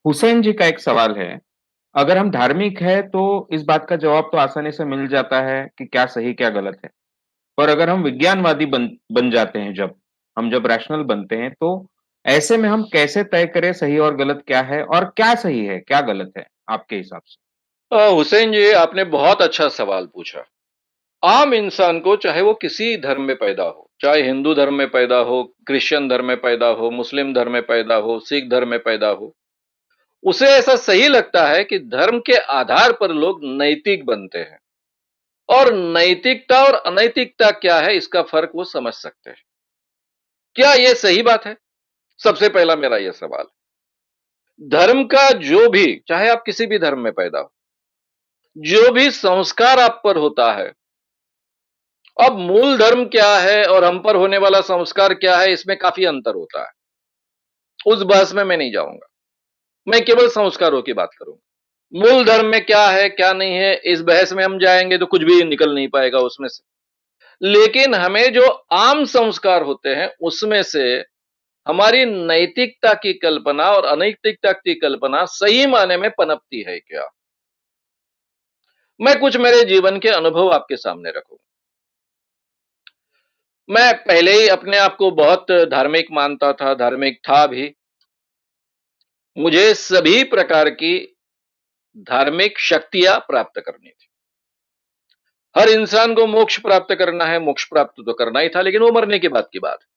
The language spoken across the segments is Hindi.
हुसैन जी का एक सवाल है, अगर हम धार्मिक हैं तो इस बात का जवाब तो आसानी से मिल जाता है कि क्या सही क्या गलत है। पर अगर हम विज्ञानवादी बन बन जाते हैं हम जब रैशनल बनते हैं तो ऐसे में हम कैसे तय करें सही और गलत क्या है और क्या सही है, क्या गलत है आपके हिसाब से? हुसैन जी, आपने बहुत अच्छा सवाल पूछा। आम इंसान को चाहे वो किसी धर्म में पैदा हो, चाहे हिंदू धर्म में पैदा हो, क्रिश्चियन धर्म में पैदा हो, मुस्लिम धर्म में पैदा हो, सिख धर्म में पैदा हो, उसे ऐसा सही लगता है कि धर्म के आधार पर लोग नैतिक बनते हैं और नैतिकता और अनैतिकता क्या है इसका फर्क वो समझ सकते हैं। क्या ये सही बात है? सबसे पहला मेरा यह सवाल है। धर्म का जो भी, चाहे आप किसी भी धर्म में पैदा हो, जो भी संस्कार आप पर होता है, अब मूल धर्म क्या है और हम पर होने वाला संस्कार क्या है, इसमें काफी अंतर होता है। उस बहस में मैं नहीं जाऊंगा। मैं केवल संस्कारों की बात करूंगा। मूल धर्म में क्या है क्या नहीं है, इस बहस में हम जाएंगे तो कुछ भी निकल नहीं पाएगा उसमें से। लेकिन हमें जो आम संस्कार होते हैं उसमें से हमारी नैतिकता की कल्पना और अनैतिकता की कल्पना सही मायने में पनपती है क्या? मैं कुछ मेरे जीवन के अनुभव आपके सामने रखूंगा। मैं पहले ही अपने आप को बहुत धार्मिक मानता था, धार्मिक था भी। मुझे सभी प्रकार की धार्मिक शक्तियां प्राप्त करनी थी। हर इंसान को मोक्ष प्राप्त करना है, मोक्ष प्राप्त तो करना ही था, लेकिन वो मरने के बाद की बात है।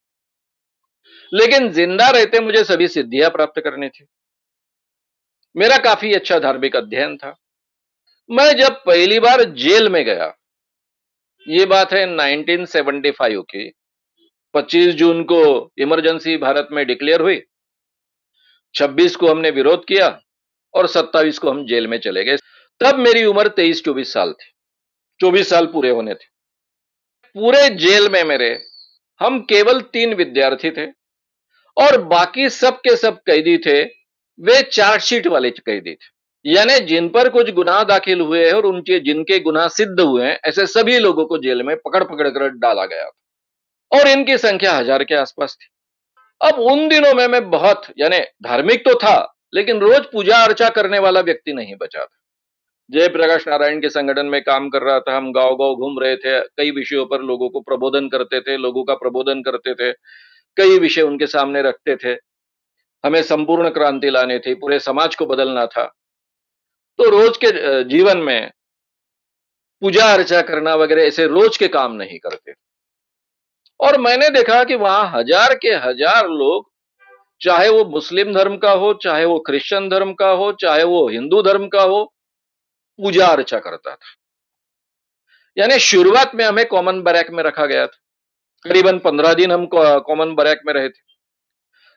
लेकिन जिंदा रहते मुझे सभी सिद्धियां प्राप्त करनी थी। मेरा काफी अच्छा धार्मिक अध्ययन था। मैं जब पहली बार जेल में गया, ये बात है 1975 की, 25 जून को इमरजेंसी भारत में डिक्लेयर हुई, 26 को हमने विरोध किया और 27 को हम जेल में चले गए। तब मेरी उम्र 23-24 साल थी। 24 साल पूरे होने थे। पूरे जेल में मेरे हम केवल 3 विद्यार्थी थे और बाकी सब के सब कैदी थे। वे चार्जशीट वाले कैदी थे, यानी जिन पर कुछ गुनाह दाखिल हुए हैं और उनके जिनके गुनाह सिद्ध हुए हैं, ऐसे सभी लोगों को जेल में पकड़ पकड़ कर डाला गया और इनकी संख्या 1000 के आसपास थी। अब उन दिनों में मैं बहुत, यानी धार्मिक तो था, लेकिन रोज पूजा अर्चा करने वाला व्यक्ति नहीं बचा था। जयप्रकाश नारायण के संगठन में काम कर रहा था। हम गांव गांव घूम रहे थे, कई विषयों पर लोगों को प्रबोधन करते थे, लोगों का प्रबोधन करते थे, कई विषय उनके सामने रखते थे। हमें संपूर्ण क्रांति लानी थी, पूरे समाज को बदलना था। तो रोज के जीवन में पूजा अर्चा करना वगैरह ऐसे रोज के काम नहीं करते। और मैंने देखा कि वहां 1000 के 1000 लोग, चाहे वो मुस्लिम धर्म का हो, चाहे वो क्रिश्चियन धर्म का हो, चाहे वो हिंदू धर्म का हो, पूजा अर्चा करता था। यानी शुरुआत में हमें कॉमन बैरक में रखा गया था। करीबन 15 दिन हम कॉमन बैरक में रहे थे।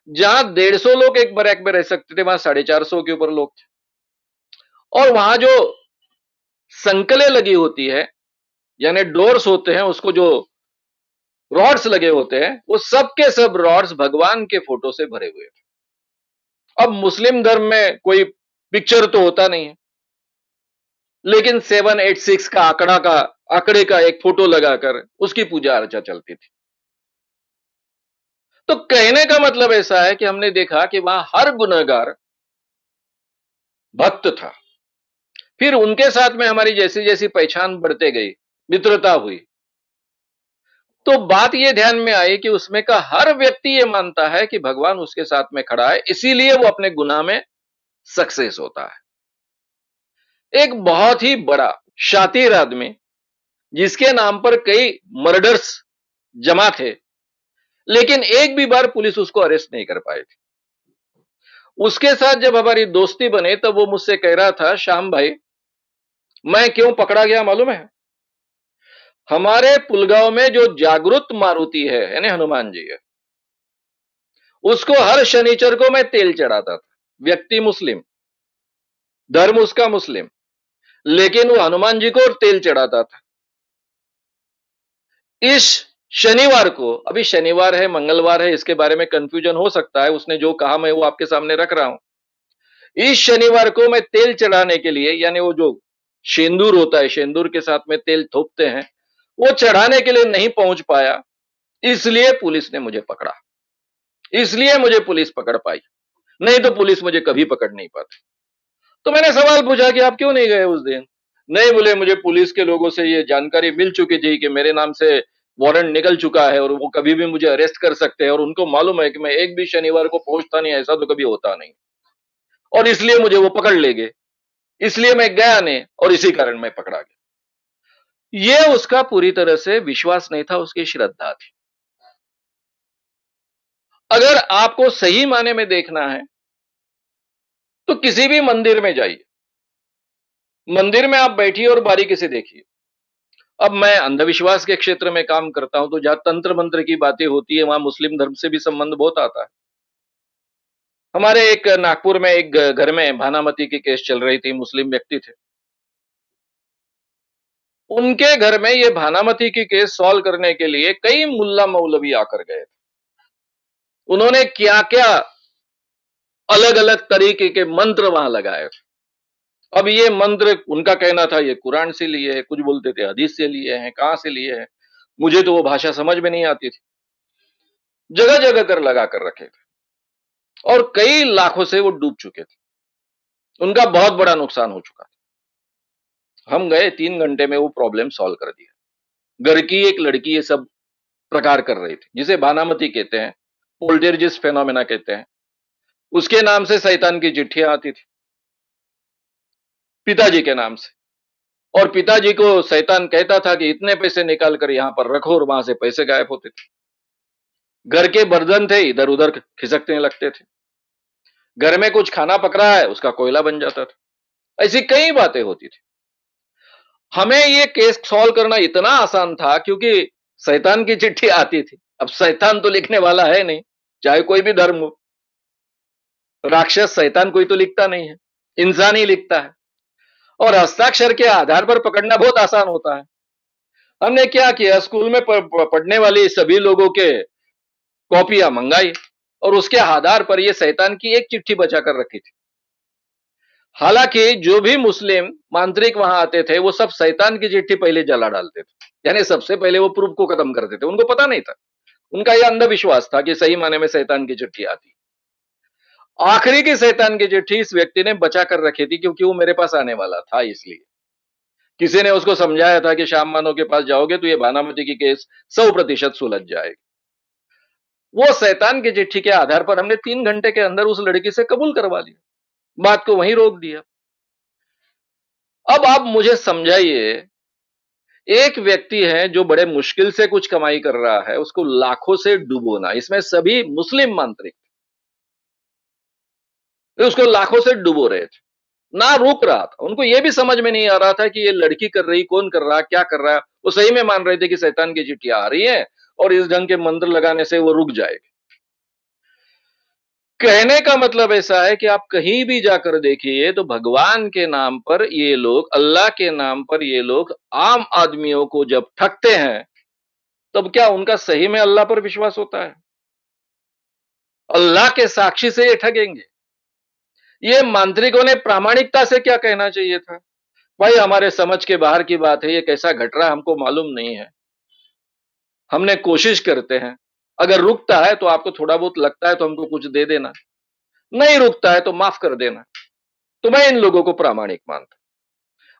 जहां 150 लोग एक बैरक में रह सकते थे, वहां 450 के ऊपर लोग थे। और वहां जो संकलें लगी होती है, यानी डोर्स होते हैं, उसको जो रॉड्स लगे होते हैं, वो सब के सब रॉड्स भगवान के फोटो से भरे हुए थे। अब मुस्लिम धर्म में कोई पिक्चर तो होता नहीं है, लेकिन 786 का आंकड़े का एक फोटो लगाकर उसकी पूजा अर्चा चलती थी। तो कहने का मतलब ऐसा है कि हमने देखा कि वहां हर गुनहगार भक्त था। फिर उनके साथ में हमारी जैसी जैसी पहचान बढ़ते गई, मित्रता हुई, तो बात यह ध्यान में आई कि उसमें का हर व्यक्ति यह मानता है कि भगवान उसके साथ में खड़ा है, इसीलिए वो अपने गुनाह में सक्सेस होता है। एक बहुत ही बड़ा शातिर आदमी, जिसके नाम पर कई मर्डर्स जमा थे, लेकिन एक भी बार पुलिस उसको अरेस्ट नहीं कर पाई थी। उसके साथ जब हमारी दोस्ती बने तब वो मुझसे कह रहा था, श्याम भाई, मैं क्यों पकड़ा गया मालूम है? हमारे पुलगांव में जो जागृत मारुति है, यानी हनुमान जी है, उसको हर शनिचर को मैं तेल चढ़ाता था। व्यक्ति मुस्लिम, धर्म उसका मुस्लिम, लेकिन वो हनुमान जी को तेल चढ़ाता था। इस शनिवार को, अभी शनिवार है मंगलवार है, इसके बारे में कंफ्यूजन हो सकता है, उसने जो कहा मैं वो आपके सामने रख रहा हूं। इस शनिवार को मैं तेल चढ़ाने के लिए, यानी वो जो शेंदूर होता है, शेंदूर के साथ में तेल थोपते हैं, वो चढ़ाने के लिए नहीं पहुंच पाया, इसलिए पुलिस ने मुझे पकड़ा, इसलिए मुझे पुलिस पकड़ पाई। नहीं तो पुलिस मुझे कभी पकड़ नहीं पाती। तो मैंने सवाल पूछा कि आप क्यों नहीं गए उस दिन? नहीं, बोले मुझे पुलिस के लोगों से ये जानकारी मिल चुकी थी कि मेरे नाम से वारंट निकल चुका है और वो कभी भी मुझे अरेस्ट कर सकते हैं और उनको मालूम है कि मैं एक भी शनिवार को पहुँचता नहीं, ऐसा तो कभी होता नहीं। और इसलिए मुझे वो पकड़ लेंगे। इसलिए मैं गया नहीं और इसी कारण मैं पकड़ा गया। ये उसका पूरी तरह से विश्वास नहीं था, उसकी श्रद्धा थी। अगर आपको सही मायने में देखना है, तो किसी भी मंदिर में जाइए। मंदिर में आप बैठिए और बारीकी से देखिए। अब मैं अंधविश्वास के क्षेत्र में काम करता हूं, तो जहां तंत्र मंत्र की बातें होती है, वहां मुस्लिम धर्म से भी संबंध बहुत आता है। हमारे एक नागपुर में एक घर में भानामती की केस चल रही थी, मुस्लिम व्यक्ति थे। उनके घर में ये भानामती की केस सॉल्व करने के लिए कई मुल्ला मौलवी आकर गए। उन्होंने क्या-क्या अलग-अलग तरीके के मंत्र वहां लगाए। अब ये मंत्र उनका कहना था ये कुरान से लिए हैं, कुछ बोलते थे हदीस से लिए हैं, कहां से लिए हैं। मुझे तो वो भाषा समझ में नहीं आती थी। जगह-जगह कर लगा कर रखे थे और कई लाखों से वो डूब चुके थे। उनका बहुत बड़ा नुकसान हो चुका था। हम गए 3 घंटे में वो प्रॉब्लम सॉल्व कर दिया। घर की एक लड़की ये सब प्रकार कर रही थी, जिसे भानामती कहते हैं, पोल्टरजिस्ट फेनोमेना कहते हैं। उसके नाम से शैतान की चिट्ठियां आती थी, पिताजी के नाम से। और पिताजी को शैतान कहता था कि इतने पैसे निकाल कर यहां पर रखो और वहां से पैसे गायब होते थे। घर के बर्तन थे, इधर-उधर खिसकने लगते थे। घर में कुछ खाना पक रहा है, उसका कोयला बन जाता था। ऐसी कई बातें होती थी। हमें ये केस सॉल्व करना इतना आसान था क्योंकि शैतान की चिट्ठी आती थी। अब शैतान तो लिखने वाला है नहीं, चाहे कोई भी धर्म हो। राक्षस शैतान कोई तो लिखता नहीं है, इंसान ही लिखता है। और हस्ताक्षर के आधार पर पकड़ना बहुत आसान होता है। हमने क्या किया, स्कूल में पढ़ने वाले सभी लोगों के कॉपियां मंगाई और उसके आधार पर यह शैतान की एक चिट्ठी बचा कर रखी थी। हालांकि जो भी मुस्लिम मांत्रिक वहां आते थे, वो सब शैतान की चिट्ठी पहले जला डालते थे, यानी सबसे पहले वो प्रूफ को खत्म करते थे। उनको पता नहीं था, उनका यह अंधविश्वास था कि सही माने में शैतान की चिट्ठी आती। आखिरी की शैतान की चिट्ठी इस व्यक्ति ने बचा कर रखी थी क्योंकि वो मेरे पास आने वाला था, इसलिए किसी ने उसको समझाया था कि श्याम मानो के पास जाओगे तो ये भानामती की केस 100% सुलझ जाएगी। वो शैतान की चिट्ठी के आधार पर हमने 3 घंटे के अंदर उस लड़की से कबूल करवा लिया, बात को वहीं रोक दिया। अब आप मुझे समझाइए, एक व्यक्ति है जो बड़े मुश्किल से कुछ कमाई कर रहा है, उसको लाखों से डुबोना, इसमें सभी मुस्लिम मांत्रिक उसको लाखों से डुबो रहे थे, ना रुक रहा था। उनको यह भी समझ में नहीं आ रहा था कि ये लड़की कर रही, कौन कर रहा, क्या कर रहा है। वो सही में मान रहे थे कि शैतान की चिट्ठियां आ रही हैं और इस ढंग के मंत्र लगाने से वो रुक जाएगी। कहने का मतलब ऐसा है कि आप कहीं भी जाकर देखिए तो भगवान के नाम पर ये लोग, अल्लाह के नाम पर ये लोग आम आदमियों को जब ठगते हैं, तब क्या उनका सही में अल्लाह पर विश्वास होता है? अल्लाह के साक्षी से ये ठगेंगे। ये मांत्रिकों ने प्रामाणिकता से क्या कहना चाहिए था? भाई हमारे समझ के बाहर की बात है, ये कैसा घट रहा है हमको मालूम नहीं है। हमने कोशिश करते हैं, अगर रुकता है तो आपको थोड़ा बहुत लगता है तो हमको कुछ दे देना, नहीं रुकता है तो माफ कर देना। तो मैं इन लोगों को प्रामाणिक मानता।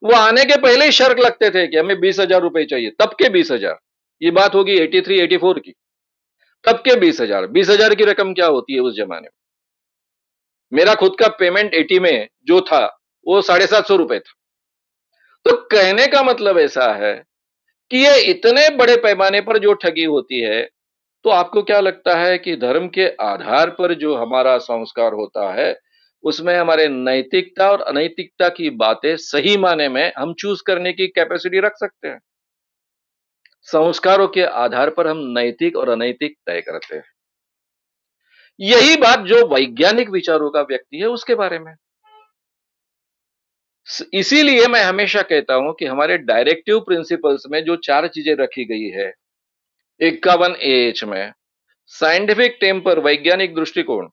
वो आने के पहले ही शर्त लगते थे कि हमें 20,000 रुपए चाहिए, तब के 20,000। ये बात होगी 83, 84 की। तब के 20,000, 20,000 की रकम क्या होती है उस जमाने में? मेरा खुद का पेमेंट 80 में जो था, वो 750 रुपए था। तो कहने का मतलब ऐसा है कि ये इतने बड़े पैमाने पर जो ठगी होती है, तो आपको क्या लगता है कि धर्म के आधार पर जो हमारा संस्कार होता है, उसमें हमारे नैतिकता और अनैतिकता की बातें सही माने में हम चूज़ करने की कैपेसिटी रख सकते हैं? संस्कारों के आधार पर हम नैतिक और अनैतिक तय करते हैं। यही बात जो वैज्ञानिक विचारों का व्यक्ति है, उसके बारे में। इसीलिए मैं हमेशा कहता हूं कि हमारे डायरेक्टिव प्रिंसिपल्स में जो 4 चीजें रखी गई है, 51 एएच में, साइंटिफिक टेम्पर वैज्ञानिक दृष्टिकोण,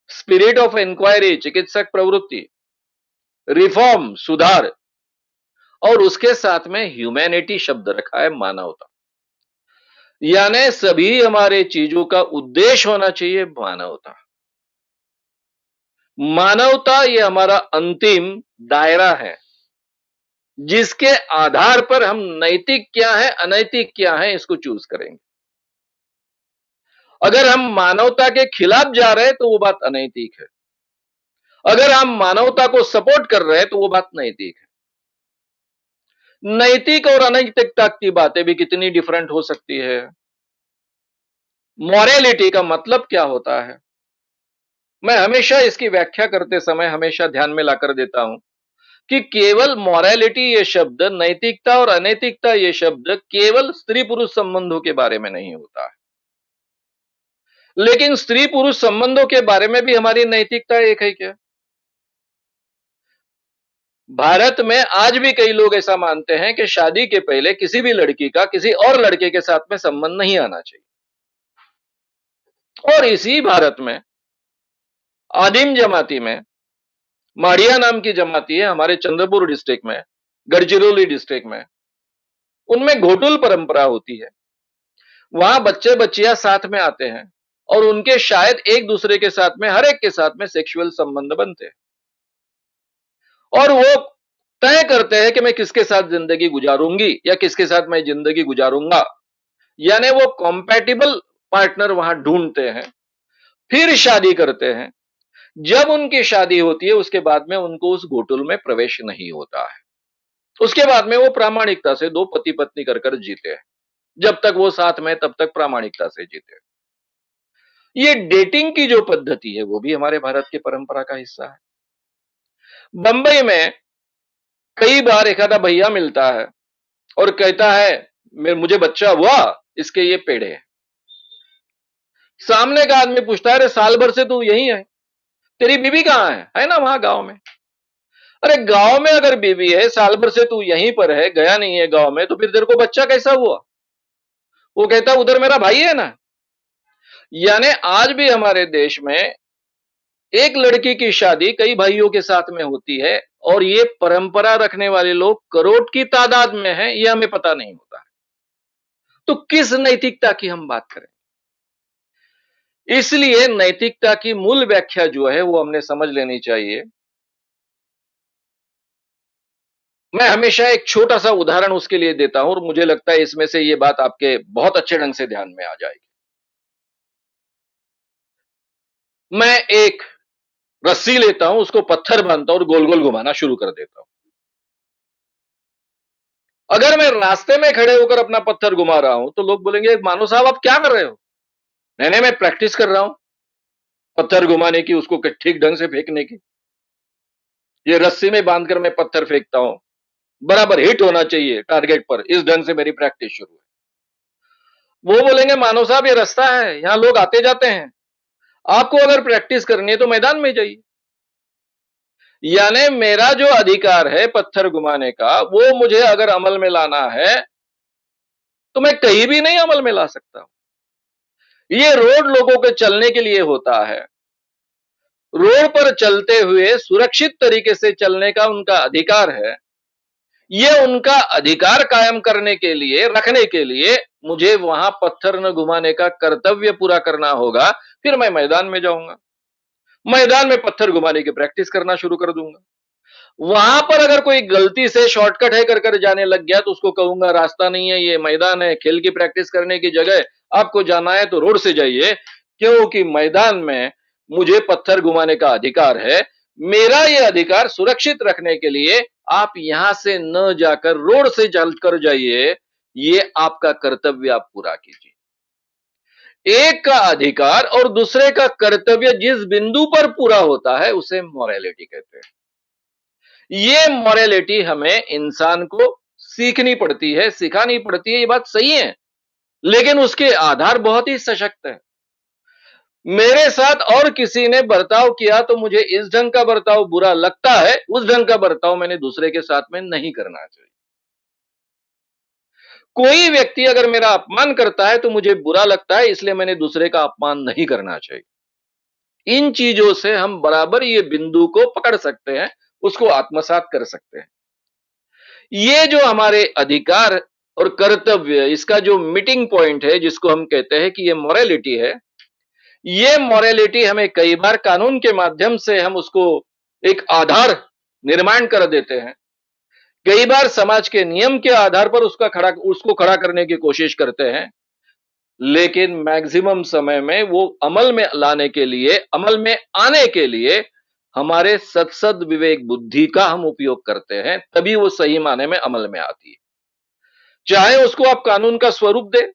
स्पिरिट ऑफ इंक्वायरी चिकित्सक प्रवृत्ति, रिफॉर्म सुधार और उसके साथ में ह्यूमैनिटी शब्द रखा है, मानवता। यानी सभी हमारे चीजों का उद्देश्य होना चाहिए मानवता। मानवता ये हमारा अंतिम दायरा है, जिसके आधार पर हम नैतिक क्या है, अनैतिक क्या है, इसको चूज करेंगे। अगर हम मानवता के खिलाफ जा रहे हैं तो वो बात अनैतिक है। अगर हम मानवता को सपोर्ट कर रहे हैं तो वो बात नैतिक है। नैतिक और अनैतिकता की बातें भी कितनी डिफरेंट हो सकती है। मॉरलिटी का मतलब क्या होता है? मैं हमेशा इसकी व्याख्या करते समय हमेशा ध्यान में लाकर देता हूं कि केवल मॉरलिटी ये शब्द, नैतिकता और अनैतिकता ये शब्द केवल स्त्री पुरुष संबंधों के बारे में नहीं होता है, लेकिन स्त्री पुरुष संबंधों के बारे में भी हमारी नैतिकता एक है क्या? भारत में आज भी कई लोग ऐसा मानते हैं कि शादी के पहले किसी भी लड़की का किसी और लड़के के साथ में संबंध नहीं आना चाहिए। और इसी भारत में आदिम जमाती में माड़िया नाम की जमाती है हमारे चंद्रपुर डिस्ट्रिक्ट में, गढ़चिरौली डिस्ट्रिक्ट में। उनमें घोटुल परंपरा होती है। वहां बच्चे बच्चियां साथ में आते हैं और उनके शायद एक दूसरे के साथ में, हर एक के साथ में सेक्सुअल संबंध बनते हैं और वो तय करते हैं कि मैं किसके साथ जिंदगी गुजारूंगी या किसके साथ मैं जिंदगी गुजारूंगा। यानी वो कॉम्पैटिबल पार्टनर वहां ढूंढते हैं, फिर शादी करते हैं। जब उनकी शादी होती है उसके बाद में उनको उस घोटुल में प्रवेश नहीं होता है। उसके बाद में वो प्रामाणिकता से दो पति पत्नी कर कर जीते हैं। जब तक वो साथ में तब तक प्रामाणिकता से जीते हैं। ये डेटिंग की जो पद्धति है वो भी हमारे भारत की परंपरा का हिस्सा है। बंबई में कई बार एक आधा भैया मिलता है और कहता है मुझे बच्चा हुआ, इसके ये पेड़े हैं। सामने का आदमी पूछता है, अरे साल भर से तू यही है, तेरी बीवी कहां है ना वहां गांव में। अरे गांव में अगर बीवी है, साल भर से तू यहीं पर है, गया नहीं है गांव में, तो फिर तेरे को बच्चा कैसा हुआ? वो कहता उधर मेरा भाई है ना। यानी आज भी हमारे देश में एक लड़की की शादी कई भाइयों के साथ में होती है और ये परंपरा रखने वाले लोग करोड़ की तादाद में हैं, ये हमें पता नहीं होता। तो किस नैतिकता की हम बात करें? इसलिए नैतिकता की मूल व्याख्या जो है वो हमने समझ लेनी चाहिए। मैं हमेशा एक छोटा सा उदाहरण उसके लिए देता हूं और मुझे लगता है इसमें से ये बात आपके बहुत अच्छे ढंग से ध्यान में आ जाएगी। मैं एक रस्सी लेता हूं, उसको पत्थर बांधता हूं और गोल गोल घुमाना शुरू कर देता हूं। अगर मैं रास्ते में खड़े होकर अपना पत्थर घुमा रहा हूं तो लोग बोलेंगे मानो साहब आप क्या कर रहे हो? नहीं नहीं, मैं प्रैक्टिस कर रहा हूं पत्थर घुमाने की, उसको ठीक ढंग से फेंकने की। ये रस्सी में बांधकर मैं पत्थर फेंकता हूं, बराबर हिट होना चाहिए टारगेट पर, इस ढंग से मेरी प्रैक्टिस शुरू है। वो बोलेंगे मानो साहब ये रास्ता है, यहां लोग आते जाते हैं, आपको अगर प्रैक्टिस करनी है तो मैदान में जाइए। यानी मेरा जो अधिकार है पत्थर घुमाने का, वो मुझे अगर अमल में लाना है तो मैं कहीं भी नहीं अमल में ला सकता। ये रोड लोगों के चलने के लिए होता है। रोड पर चलते हुए सुरक्षित तरीके से चलने का उनका अधिकार है। ये उनका अधिकार कायम करने के लिए, रखने के लिए मुझे वहां पत्थर न घुमाने का कर्तव्य पूरा करना होगा। फिर मैं मैदान में जाऊंगा, मैदान में पत्थर घुमाने की प्रैक्टिस करना शुरू कर दूंगा। वहां पर अगर कोई गलती से शॉर्टकट है कर कर जाने लग गया तो उसको कहूंगा रास्ता नहीं है, ये मैदान है, खेल की प्रैक्टिस करने की जगह आपको जाना है तो रोड से जाइए, क्योंकि मैदान में मुझे पत्थर घुमाने का अधिकार है। मेरा ये अधिकार सुरक्षित रखने के लिए आप यहां से न जाकर रोड से चलकर जाइए, ये आपका कर्तव्य आप पूरा कीजिए। एक का अधिकार और दूसरे का कर्तव्य जिस बिंदु पर पूरा होता है उसे मोरालिटी कहते हैं। ये मॉरलिटी हमें इंसान को सीखनी पड़ती है, सिखानी पड़ती है, ये बात सही है, लेकिन उसके आधार बहुत ही सशक्त है। मेरे साथ और किसी ने बर्ताव किया तो मुझे इस ढंग का बर्ताव बुरा लगता है, उस ढंग का बर्ताव मैंने दूसरे के साथ में नहीं करना चाहिए। कोई व्यक्ति अगर मेरा अपमान करता है तो मुझे बुरा लगता है, इसलिए मैंने दूसरे का अपमान नहीं करना चाहिए। इन चीजों से हम बराबर ये बिंदु को पकड़ सकते हैं, उसको आत्मसात कर सकते हैं। ये जो हमारे अधिकार और कर्तव्य, इसका जो मीटिंग पॉइंट है जिसको हम कहते हैं कि ये मोरालिटी है, ये मॉरलिटी हमें कई बार कानून के माध्यम से हम उसको एक आधार निर्माण कर देते हैं। कई बार समाज के नियम के आधार पर उसको खड़ा करने की कोशिश करते हैं। लेकिन मैक्सिमम समय में वो अमल में लाने के लिए, अमल में आने के लिए हमारे सद विवेक बुद्धि का हम उपयोग करते हैं, तभी वो सही माने में अमल में आती है। चाहे उसको आप कानून का स्वरूप दें,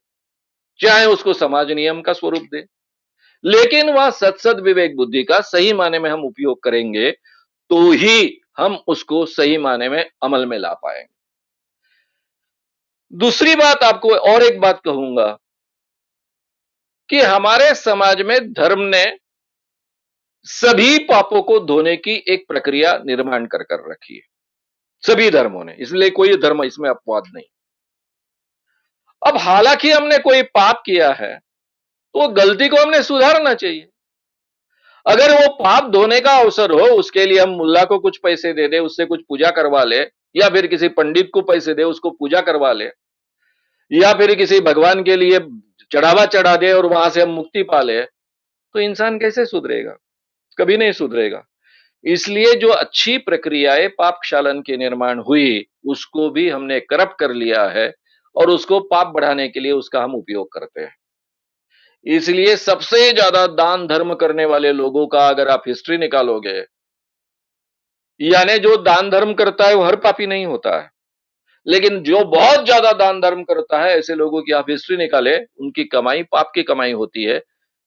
चाहे उसको समाज नियम का स्वरूप दें, लेकिन वह सद विवेक बुद्धि का सही माने में हम उपयोग करेंगे, तो ही हम उसको सही माने में अमल में ला पाएंगे। दूसरी बात आपको और एक बात कहूंगा कि हमारे समाज में धर्म ने सभी पापों को धोने की एक प्रक्रिया निर्माण कर रखी है, सभी धर्मों ने, इसलिए कोई धर्म इसमें अपवाद नहीं। अब हालांकि हमने कोई पाप किया है, तो गलती को हमने सुधारना चाहिए। अगर वो पाप धोने का अवसर हो, उसके लिए हम मुल्ला को कुछ पैसे दे दे, उससे कुछ पूजा करवा ले, या फिर किसी पंडित को पैसे दे, उसको पूजा करवा ले, या फिर किसी भगवान के लिए चढ़ावा चढ़ा दे और वहां से हम मुक्ति पा ले, तो इंसान कैसे सुधरेगा? कभी नहीं सुधरेगा। इसलिए जो अच्छी प्रक्रियाएं पाप क्षालन की निर्माण हुई, उसको भी हमने करप्ट कर लिया है और उसको पाप बढ़ाने के लिए उसका हम उपयोग करते हैं। इसलिए सबसे ज्यादा दान धर्म करने वाले लोगों का अगर आप हिस्ट्री निकालोगे, यानी जो दान धर्म करता है वो हर पापी नहीं होता है, लेकिन जो बहुत ज्यादा दान धर्म करता है, ऐसे लोगों की आप हिस्ट्री निकाले, उनकी कमाई पाप की कमाई होती है।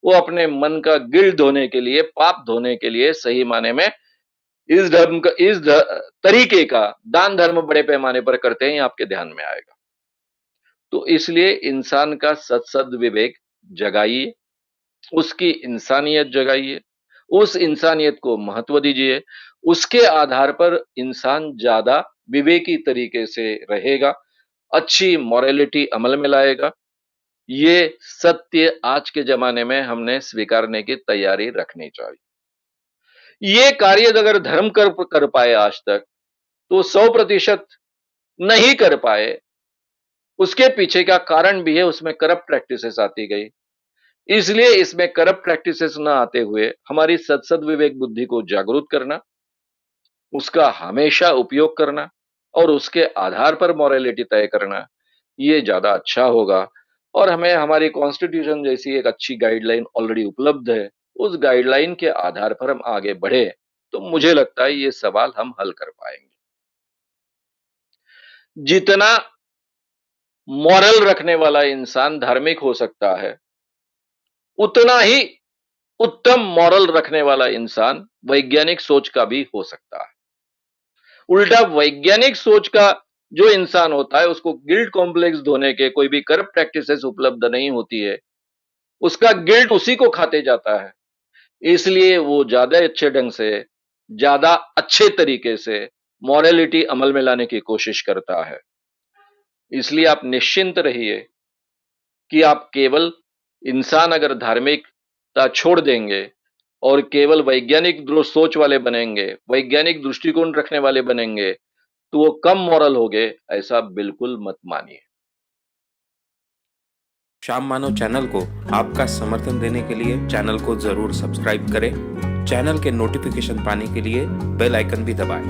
वो अपने मन का गिल्ट धोने के लिए, पाप धोने के लिए सही माने में इस तरीके का दान धर्म बड़े पैमाने पर करते हैं, ये आपके ध्यान में आएगा। तो इसलिए इंसान का सद विवेक जगाइए, उसकी इंसानियत जगाइए, उस इंसानियत को महत्व दीजिए, उसके आधार पर इंसान ज्यादा विवेकी तरीके से रहेगा, अच्छी मॉरलिटी अमल में लाएगा। ये सत्य आज के जमाने में हमने स्वीकारने की तैयारी रखनी चाहिए। ये कार्य अगर धर्म कर पाए आज तक, तो 100% नहीं कर पाए, उसके पीछे का कारण भी है, उसमें करप्ट प्रैक्टिसेस आती गई। इसलिए इसमें करप्ट प्रैक्टिसेस ना आते हुए हमारी सद विवेक बुद्धि को जागरूक करना, उसका हमेशा उपयोग करना और उसके आधार पर मॉरलिटी तय करना, ये ज्यादा अच्छा होगा। और हमें हमारी कॉन्स्टिट्यूशन जैसी एक अच्छी गाइडलाइन ऑलरेडी उपलब्ध है, उस गाइडलाइन के आधार पर हम आगे बढ़े, तो मुझे लगता है ये सवाल हम हल कर पाएंगे। जितना मॉरल रखने वाला इंसान धार्मिक हो सकता है, उतना ही उत्तम मॉरल रखने वाला इंसान वैज्ञानिक सोच का भी हो सकता है। उल्टा वैज्ञानिक सोच का जो इंसान होता है, उसको गिल्ट कॉम्प्लेक्स धोने के कोई भी करप्ट प्रैक्टिसेस उपलब्ध नहीं होती है, उसका गिल्ट उसी को खाते जाता है। इसलिए वो ज्यादा अच्छे ढंग से, ज्यादा अच्छे तरीके से मॉरलिटी अमल में लाने की कोशिश करता है। इसलिए आप निश्चिंत रहिए कि आप केवल इंसान अगर धार्मिकता छोड़ देंगे और केवल वैज्ञानिक सोच वाले बनेंगे, वैज्ञानिक दृष्टिकोण रखने वाले बनेंगे, तो वो कम मॉरल होंगे, ऐसा बिल्कुल मत मानिए। श्याम मानव चैनल को आपका समर्थन देने के लिए चैनल को जरूर सब्सक्राइब करें। चैनल के नोटिफिकेशन पाने के लिए बेल आइकन भी दबाएं।